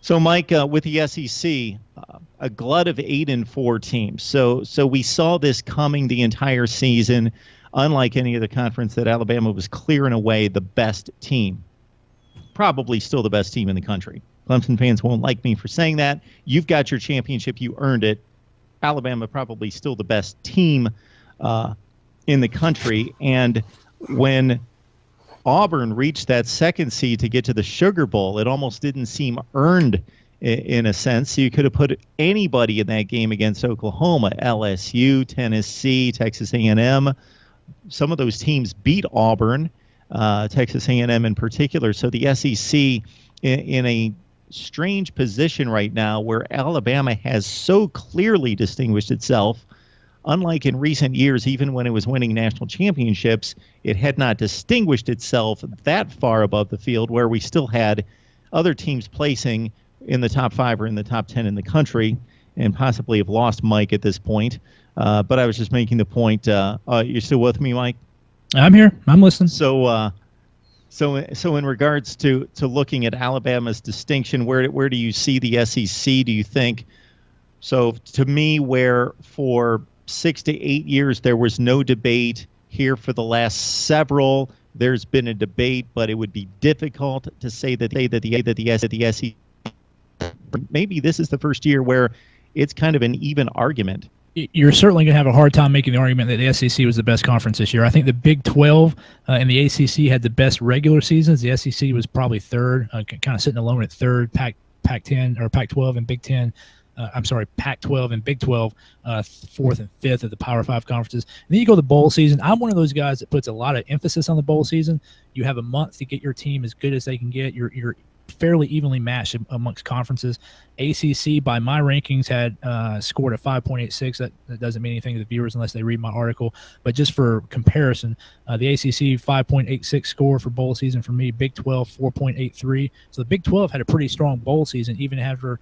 So, Mike, with the SEC, a glut of 8-4 teams. So we saw this coming the entire season. Unlike any other conference, that Alabama was clearing away the best team, probably still the best team in the country. Clemson fans won't like me for saying that. You've got your championship, you earned it. Alabama probably still the best team in the country. And when Auburn reached that second seed to get to the Sugar Bowl, it almost didn't seem earned in a sense. So you could have put anybody in that game against Oklahoma, LSU, Tennessee, Texas A&M. Some of those teams beat Auburn, Texas A&M in particular. So the SEC in a strange position right now where Alabama has so clearly distinguished itself. Unlike in recent years, even when it was winning national championships, it had not distinguished itself that far above the field, where we still had other teams placing in the top 5 or in the top 10 in the country, and possibly have lost Mike at this point. But I was just making the point. You're still with me, Mike? I'm here. I'm listening. So in regards to looking at Alabama's distinction, where do you see the SEC? Do you think so? To me, where for 6 to 8 years there was no debate, here for the last several, there's been a debate, but it would be difficult to say that the SEC. Maybe this is the first year where it's kind of an even argument. You're certainly going to have a hard time making the argument that the SEC was the best conference this year. I think the Big 12 and the ACC had the best regular seasons. The SEC was probably third, kind of sitting alone at third. Pac-10 or Pac-12 and Big 10. Pac-12 and Big 12, fourth and fifth of the Power 5 conferences. And then you go to the bowl season. I'm one of those guys that puts a lot of emphasis on the bowl season. You have a month to get your team as good as they can get. You're fairly evenly matched amongst conferences. ACC, by my rankings, had scored a 5.86. That doesn't mean anything to the viewers unless they read my article. But just for comparison, the ACC 5.86 score for bowl season for me. Big 12 4.83. So the Big 12 had a pretty strong bowl season, even after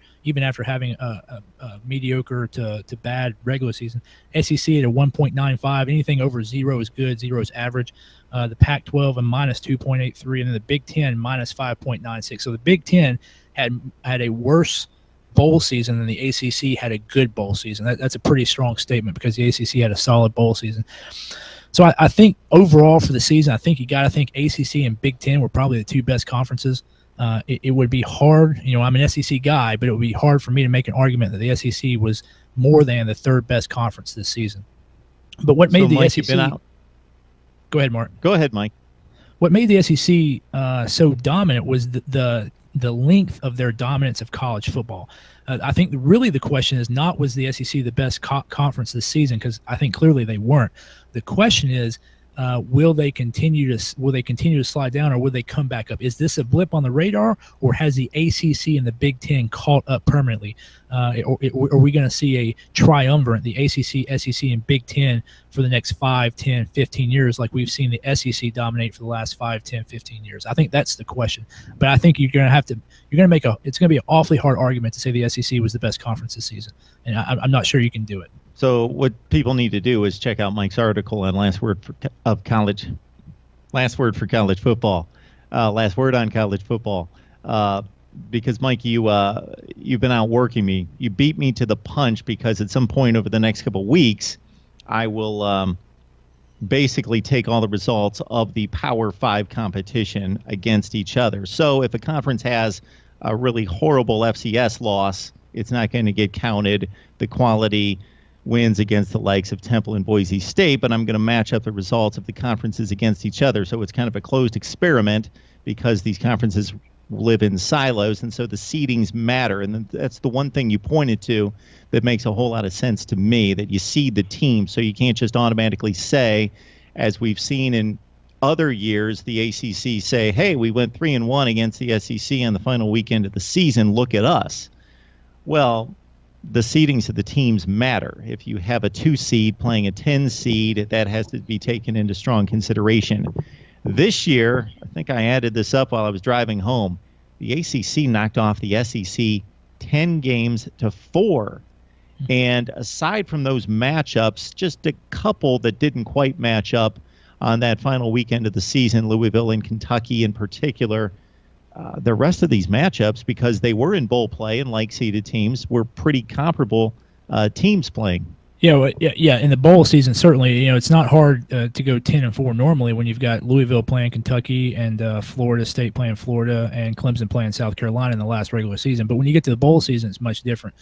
having a mediocre to bad regular season. SEC at a 1.95. Anything over 0 is good. 0 is average. The Pac-12 a minus 2.83, and then the Big 10 minus 5.96. So the Big 10 had a worse bowl season than the ACC had a good bowl season. That's a pretty strong statement because the ACC had a solid bowl season. So I think overall for the season, I think you got to think ACC and Big 10 were probably the two best conferences. It would be hard. I'm an SEC guy, but it would be hard for me to make an argument that the SEC was more than the third best conference this season. But what made the SEC been out? Go ahead, Mark. Go ahead, Mike. What made the SEC so dominant was the length of their dominance of college football. I think really the question is not was the SEC the best conference this season, because I think clearly they weren't. The question is, will they continue to slide down, or will they come back up? Is this a blip on the radar, or has the ACC and the Big 10 caught up permanently? Or are we going to see a triumvirate, the ACC, SEC, and Big 10 for the next 5, 10, 15 years, like we've seen the SEC dominate for the last 5, 10, 15 years? I think that's the question. But I think it's going to be an awfully hard argument to say the SEC was the best conference this season, and I'm not sure you can do it. So what people need to do is check out Mike's article on Last Word for College Football, Last Word on College Football, because Mike, you've been outworking me. You beat me to the punch, because at some point over the next couple of weeks, I will basically take all the results of the Power 5 competition against each other. So if a conference has a really horrible FCS loss, it's not going to get counted. The quality wins against the likes of Temple and Boise State, but I'm going to match up the results of the conferences against each other. So it's kind of a closed experiment, because these conferences live in silos, and so the seedings matter. And that's the one thing you pointed to that makes a whole lot of sense to me, that you seed the team, so you can't just automatically say, as we've seen in other years, the ACC say, hey, we went 3-1 against the SEC on the final weekend of the season, look at us. Well, the seedings of the teams matter. If you have a 2 seed playing a 10 seed, that has to be taken into strong consideration. This year, I think I added this up while I was driving home, the ACC knocked off the SEC 10 games to 4. And aside from those matchups, just a couple that didn't quite match up on that final weekend of the season, Louisville and Kentucky in particular, the rest of these matchups, because they were in bowl play and like seeded teams, were pretty comparable teams playing. Yeah, well, yeah. In the bowl season, certainly, it's not hard to go 10-4 normally when you've got Louisville playing Kentucky and Florida State playing Florida and Clemson playing South Carolina in the last regular season. But when you get to the bowl season, it's much different.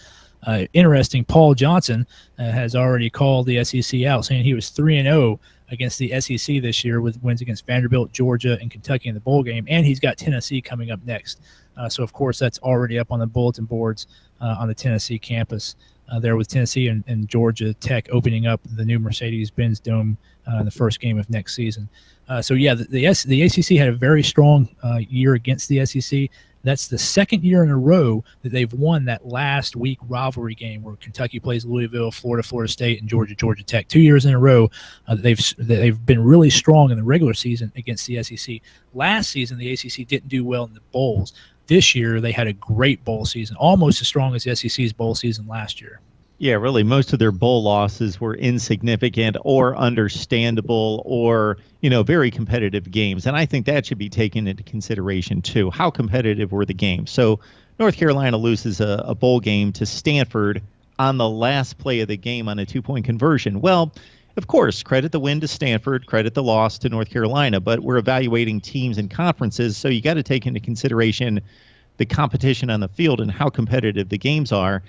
Interesting, Paul Johnson has already called the SEC out, saying he was 3-0 against the SEC this year with wins against Vanderbilt, Georgia, and Kentucky in the bowl game, and he's got Tennessee coming up next. So, of course, that's already up on the bulletin boards on the Tennessee campus. There with Tennessee and Georgia Tech opening up the new Mercedes-Benz Dome in the first game of next season. The ACC had a very strong year against the SEC. That's the second year in a row that they've won that last week rivalry game where Kentucky plays Louisville, Florida State, and Georgia Tech. 2 years in a row they've been really strong in the regular season against the SEC. Last season, the ACC didn't do well in the bowls. This year, they had a great bowl season, almost as strong as the SEC's bowl season last year. Yeah, really, most of their bowl losses were insignificant or understandable or, very competitive games. And I think that should be taken into consideration, too. How competitive were the games? So North Carolina loses a bowl game to Stanford on the last play of the game on a 2-point conversion. Well, of course, credit the win to Stanford, credit the loss to North Carolina, but we're evaluating teams and conferences, so you got to take into consideration the competition on the field and how competitive the games are.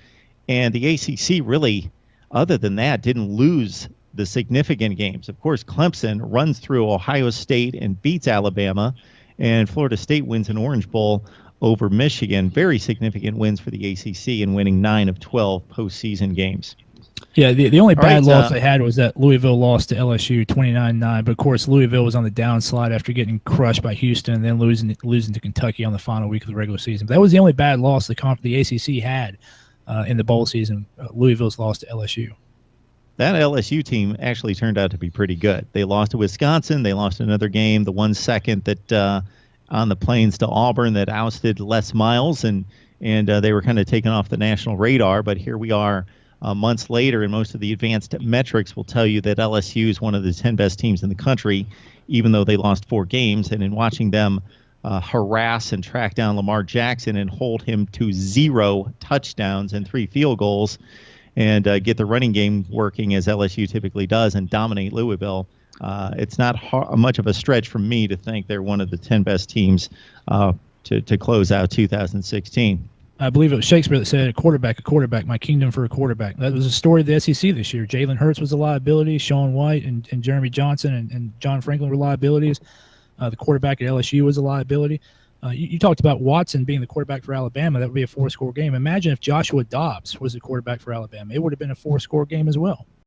And the ACC really, other than that, didn't lose the significant games. Of course, Clemson runs through Ohio State and beats Alabama, and Florida State wins an Orange Bowl over Michigan. Very significant wins for the ACC in winning 9 of 12 postseason games. Yeah, the only bad loss they had was that Louisville lost to LSU 29-9. But, of course, Louisville was on the downslide after getting crushed by Houston and then losing to Kentucky on the final week of the regular season. But that was the only bad loss the ACC had in the bowl season. Louisville's loss to LSU. That LSU team actually turned out to be pretty good. They lost to Wisconsin. They lost another game, the 1-2 that on the plains to Auburn that ousted Les Miles, and they were kind of taken off the national radar. But here we are months later, and most of the advanced metrics will tell you that LSU is one of the 10 best teams in the country, even though they lost 4 games. And in watching them harass and track down Lamar Jackson and hold him to 0 touchdowns and 3 field goals and get the running game working as LSU typically does and dominate Louisville, it's not much of a stretch for me to think they're one of the 10 best teams to close out 2016. I believe it was Shakespeare that said, a quarterback, my kingdom for a quarterback. That was a story of the SEC this year. Jalen Hurts was a liability. Sean White and Jeremy Johnson and John Franklin were liabilities. The quarterback at LSU was a liability. You talked about Watson being the quarterback for Alabama. That would be a 4-score game. Imagine if Joshua Dobbs was the quarterback for Alabama. It would have been a 4-score game as well.